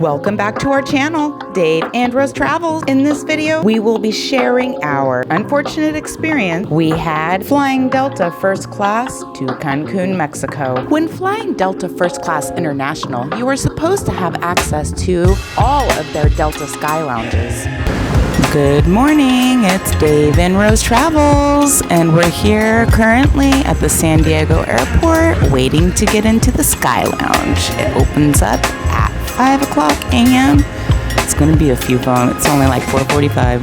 Welcome back to our channel, Dave and Rose Travels. In this video, we will be sharing our unfortunate experience we had flying Delta First Class to Cancun, Mexico. When flying Delta First Class International, you are supposed to have access to all of their Delta Sky Lounges. Good morning, it's Dave and Rose Travels, and we're here currently at the San Diego airport waiting to get into the Sky Lounge. It opens up at 5 o'clock a.m. It's going to be a few phones. It's only like 4:45.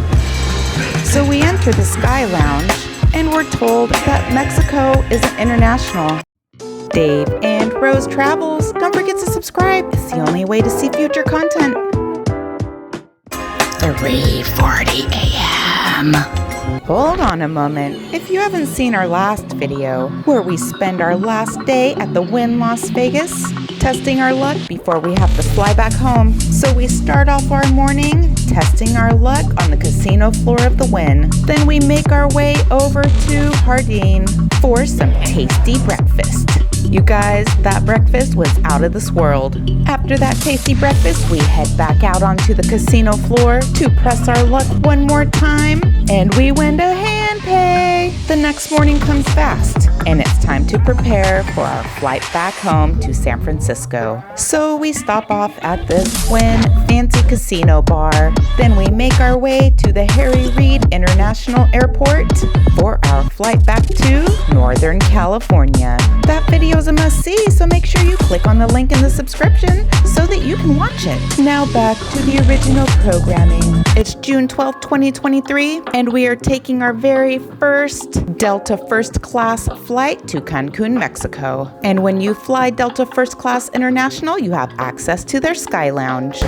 So we enter the Sky Lounge, and we're told that Mexico isn't international. Dave and Rose Travels. Don't forget to subscribe. It's the only way to see future content. 3:40 a.m. Hold on a moment. If you haven't seen our last video, where we spend our last day at the Wynn Las Vegas, testing our luck before we have to fly back home. So we start off our morning testing our luck on the casino floor of the Wynn. Then we make our way over to Jardine for some tasty breakfast. You guys, that breakfast was out of this world. After that tasty breakfast, we head back out onto the casino floor to press our luck one more time, and we win a hand pay. The next morning comes fast, and it's time to prepare for our flight back home to San Francisco. So we stop off at this Wynn fancy casino bar. Then we make our way to the Harry Reid International Airport for our flight back to Northern California. That video is a must-see, so make sure you click on the link in the subscription so that you can watch it. Now back to the original programming. It's June 12th, 2023, and we are taking our very first Delta First Class flight to Cancun, Mexico. And when you fly Delta First Class International, you have access to their Sky Lounge.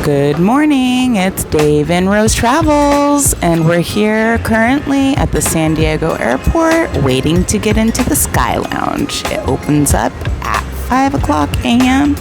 Good morning, it's Dave and Rose Travels, and we're here currently at the San Diego airport waiting to get into the Sky Lounge. It opens up at 5 o'clock a.m.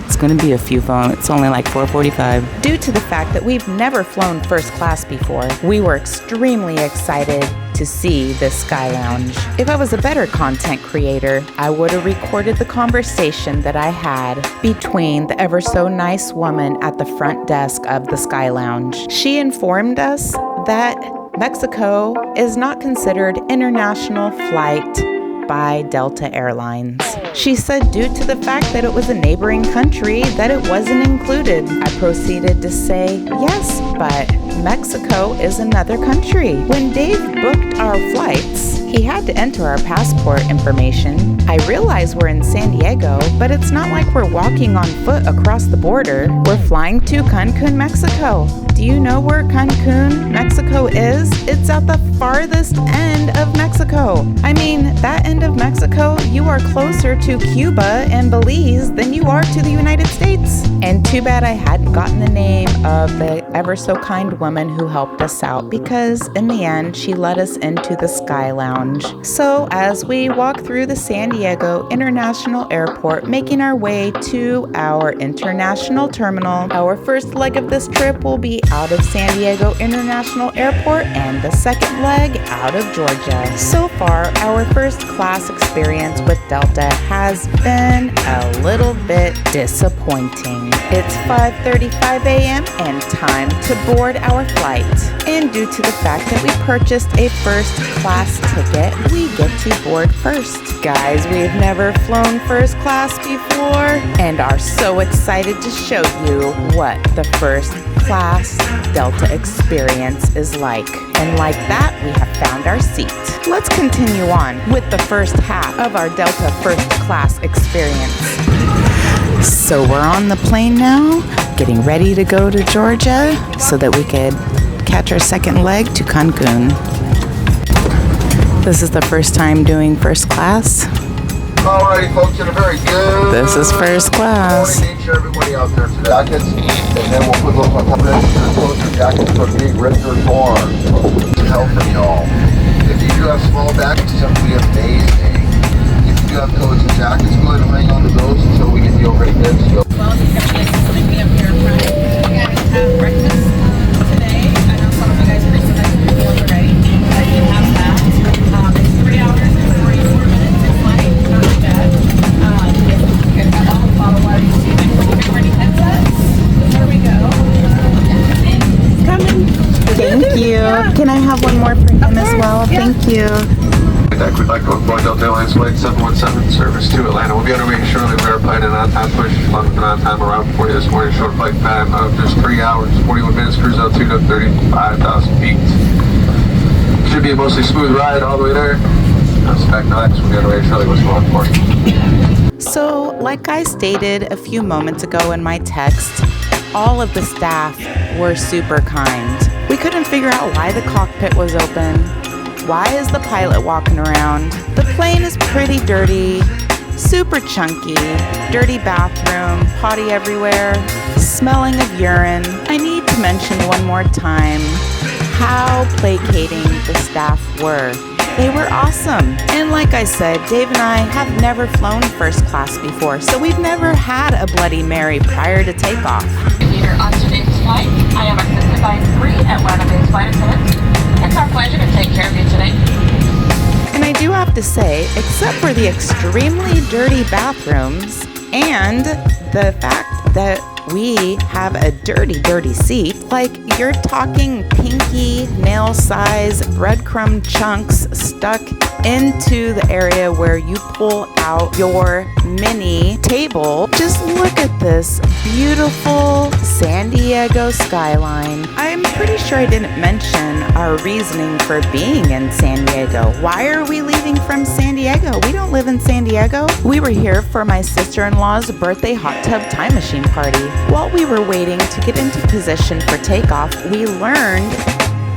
It's going to be a few phones. It's only like 4:45. Due to the fact that we've never flown first class before, we were extremely excited to see this Sky Lounge. If I was a better content creator, I would have recorded the conversation that I had between the ever so nice woman at the front desk of the Sky Lounge. She informed us that Mexico is not considered international flight by Delta Airlines. She said due to the fact that it was a neighboring country that it wasn't included. I proceeded to say, yes, but Mexico is another country. When Dave booked our flights, he had to enter our passport information. I realize we're in San Diego, but it's not like we're walking on foot across the border. We're flying to Cancun, Mexico. Do you know where Cancun, Mexico is? It's at the farthest end of Mexico. I mean, that end of Mexico, you are closer to Cuba and Belize than you are to the United States. And too bad I hadn't gotten the name of the ever so kind woman who helped us out, because in the end, she let us into the Sky Lounge. So as we walk through the San Diego International Airport, making our way to our international terminal, our first leg of this trip will be out of San Diego International Airport and the second leg out of Georgia. So far, our first class experience with Delta has been a little bit disappointing. It's 5:35 a.m. and time to board our flight. And due to the fact that we purchased a first class ticket, we get to board first. Guys, we've never flown first class before and are so excited to show you what the first class Delta experience is like. And like that, we have found our seat. Let's continue on with the first half of our Delta First Class experience. So we're on the plane now, getting ready to go to Georgia so that we could catch our second leg to Cancun. This is the first time doing first class. Alrighty, folks, in a very good. This is first class. Make sure everybody out there to jackets, and then we'll put those on top of this. Close your jackets for being ripped or torn. Help from y'all. If you do have small bags, it's simply amazing. If you do have coats and jackets, go ahead and hang on to those until we get the overhead bins. Well, it's going to be assisting me up here in front. You guys have breakfast today. I know some of you guys are pretty nice to meals already. But you have that. It's 3 hours and 44 minutes in flight. Not too bad. I've got all the bottle water you see. Are you ready headsets? Can I have one more for him as well? Yeah. Thank you. We'd like to avoid Delta Airlines Flight 717 service to Atlanta. We'll be on our way shortly. We are flight and on-time push. Flight with an on-time around 40 this morning. Short flight time of just 3 hours, 41 minutes. Cruise altitude of 35,000 feet. Should be a mostly smooth ride all the way there. Spec Knox, we'll be on our way shortly. What's going on? So, like I stated a few moments ago in my text, all of the staff were super kind. We couldn't figure out why the cockpit was open. Why is the pilot walking around? The plane is pretty dirty, super chunky, dirty bathroom, potty everywhere, smelling of urine. I need to mention one more time how placating the staff were. They were awesome. And like I said, Dave and I have never flown first class before, so we've never had a Bloody Mary prior to takeoff. Leader on today's flight, I am assisted by 3 Atlanta-based flight attendants. It's our pleasure to take care of you today. And I do have to say, except for the extremely dirty bathrooms and the fact that we have a dirty seat, like you're talking pinky nail size breadcrumb chunks stuck into the area where you pull out your mini table. Just look at this beautiful San Diego skyline. I'm pretty sure I didn't mention our reasoning for being in San Diego. Why are we leaving from San Diego? We don't live in San Diego. We were here for my sister-in-law's birthday hot tub time machine party. While we were waiting to get into position for takeoff, we learned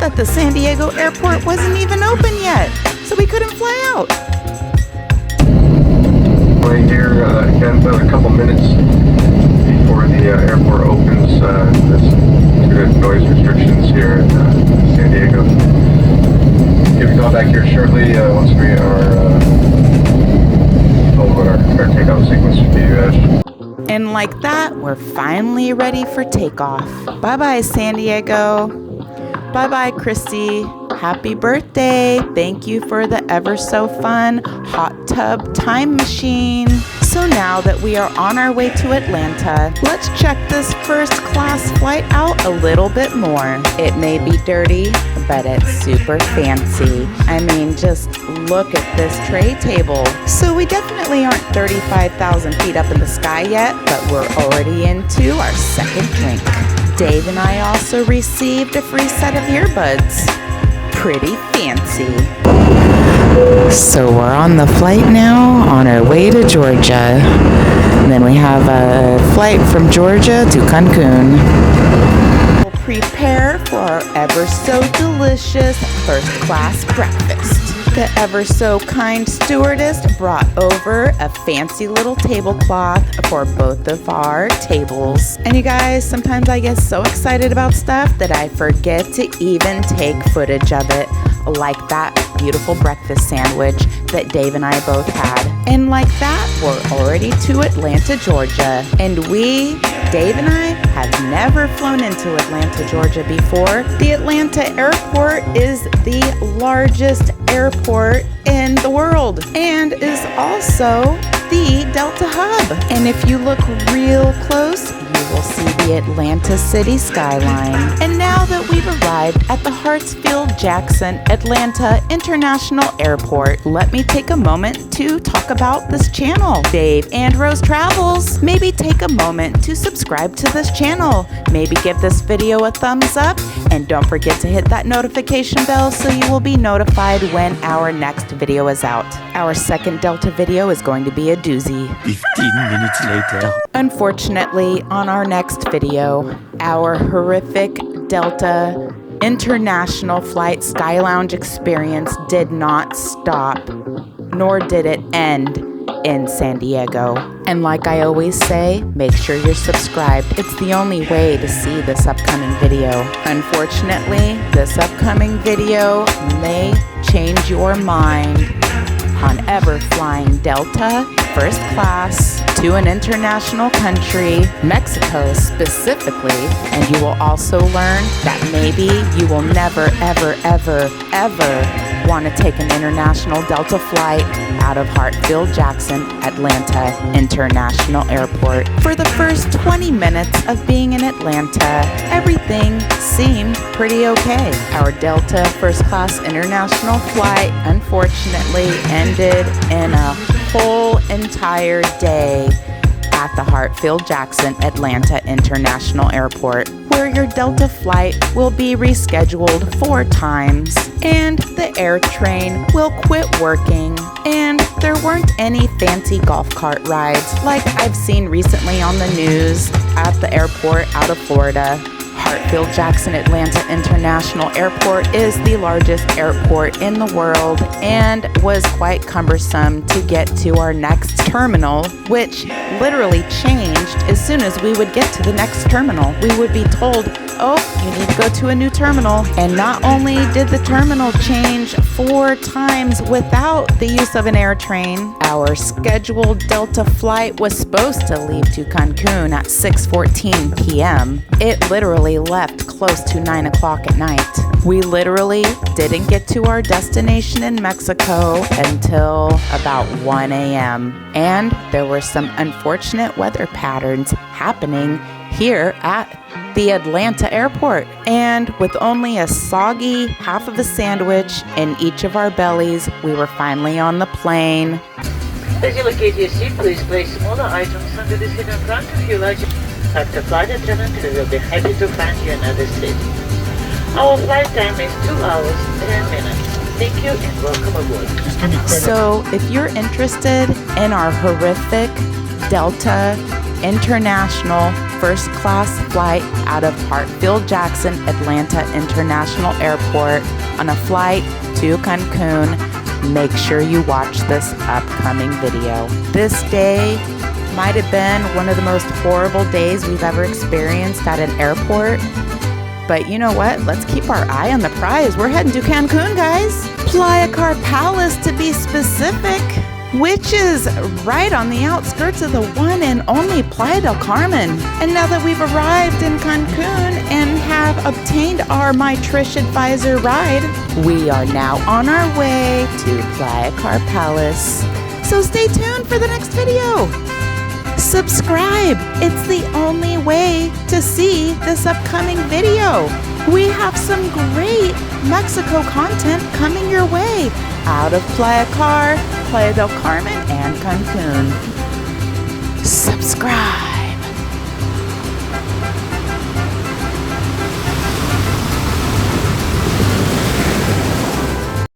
that the San Diego airport wasn't even open yet, so we couldn't fly out. Right here, got about a couple minutes before the airport opens. There's good noise restrictions here in San Diego. We'll be going back here shortly once we are over our takeoff sequence should be And like that, we're finally ready for takeoff. Bye-bye, San Diego. Bye-bye, Christy. Happy birthday. Thank you for the ever so fun hot tub time machine. So now that we are on our way to Atlanta, let's check this first class flight out a little bit more. It may be dirty, but it's super fancy. I mean, just look at this tray table. So we definitely aren't 35,000 feet up in the sky yet, but we're already into our second drink. Dave and I also received a free set of earbuds. Pretty fancy. So we're on the flight now, on our way to Georgia. And then we have a flight from Georgia to Cancun. We'll prepare for our ever so delicious first class breakfast. The ever so kind stewardess brought over a fancy little tablecloth for both of our tables. And you guys, sometimes I get so excited about stuff that I forget to even take footage of it, like that beautiful breakfast sandwich that Dave and I both had. And like that, we're already to Atlanta, Georgia. And we, Dave and I, have never flown into Atlanta, Georgia before. The Atlanta airport is the largest airport in the world and is also the Delta hub. And if you look real close, you will see the Atlanta city skyline. And now that we've arrived at the Hartsfield-Jackson Atlanta International Airport, let me take a moment to talk about this channel. Dave and Rose Travels. Maybe take a moment to subscribe to this channel. Maybe give this video a thumbs up, and don't forget to hit that notification bell so you will be notified when our next video is out. Our second Delta video is going to be a doozy. 15 minutes later. Unfortunately, on our next video, our horrific Delta International Flight Sky Lounge experience did not stop, nor did it end in San Diego. And like I always say, make sure you're subscribed. It's the only way to see this upcoming video. Unfortunately, this upcoming video may change your mind on ever flying Delta first class to an international country, Mexico specifically, and you will also learn that maybe you will never, ever, ever, ever want to take an international Delta flight out of Hartsfield-Jackson, Atlanta International Airport. For the first 20 minutes of being in Atlanta, everything seemed pretty okay. Our Delta First Class International flight unfortunately ended in a whole entire day at the Hartsfield-Jackson Atlanta International Airport, where your Delta flight will be rescheduled 4 times, and the air train will quit working, and there weren't any fancy golf cart rides like I've seen recently on the news at the airport out of Florida. Hartsfield-Jackson Atlanta International Airport is the largest airport in the world and was quite cumbersome to get to our next terminal, which literally changed as soon as we would get to the next terminal. We would be told, oh, you need to go to a new terminal. And not only did the terminal change 4 times without the use of an air train, our scheduled Delta flight was supposed to leave to Cancun at 6:14 p.m. It literally left close to 9 o'clock at night. We literally didn't get to our destination in Mexico until about 1 a.m. And there were some unfortunate weather patterns happening here at the Atlanta airport. And with only a soggy half of a sandwich in each of our bellies, we were finally on the plane. As you locate your seat, please place smaller items under the seat in front of you. After flight attendant, we will be happy to find you another seat. Our flight time is 2 hours, 10 minutes. Thank you and welcome aboard. So if you're interested in our horrific Delta International First Class flight out of Hartsfield-Jackson Atlanta International Airport on a flight to Cancun, make sure you watch this upcoming video. This day might have been one of the most horrible days we've ever experienced at an airport. But you know what? Let's keep our eye on the prize. We're heading to Cancun, guys. Playacarpalace to be specific, which is right on the outskirts of the one and only Playa del Carmen. And now that we've arrived in Cancun and have obtained our My Trish Advisor ride, we are now on our way to Playacarpalace. So stay tuned for the next video. Subscribe. It's the only way to see this upcoming video. We have some great Mexico content coming your way out of Playa del Carmen and Cancun. Subscribe.